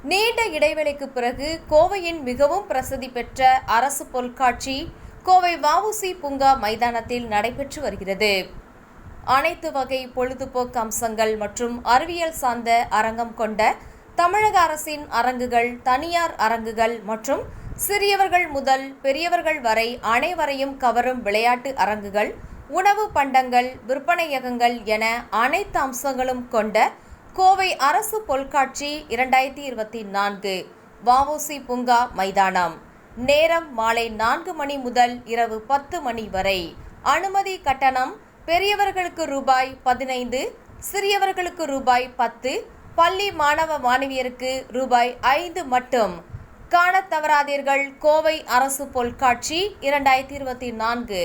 நீண்ட இடைவெளிக்கு பிறகு கோவையின் மிகவும் பிரசித்தி பெற்ற அரசு பொருட்காட்சி கோவை வ.உ.சி. பூங்கா மைதானத்தில் நடைபெற்று வருகிறது. அனைத்து வகை பொழுதுபோக்கு அம்சங்கள் மற்றும் அறிவியல் சார்ந்த அரங்கம் கொண்ட தமிழக அரசின் அரங்குகள், தனியார் அரங்குகள் மற்றும் சிறியவர்கள் முதல் பெரியவர்கள் வரை அனைவரையும் கவரும் விளையாட்டு அரங்குகள், உணவு பண்டங்கள், விற்பனையகங்கள் என அனைத்து அம்சங்களும் கொண்ட கோவை அரசு பொருட்காட்சி 2024 வ.உ.சி. பூங்கா மைதானம். நேரம் மாலை 4 மணி முதல் இரவு 10 மணி வரை. அனுமதி கட்டணம் பெரியவர்களுக்கு ரூபாய் 15, சிறியவர்களுக்கு ரூபாய் 10, பள்ளி மாணவ மாணவியருக்கு ரூபாய் 5 மட்டும். காணத் தவறாதீர்கள். கோவை அரசு பொருட்காட்சி 2024.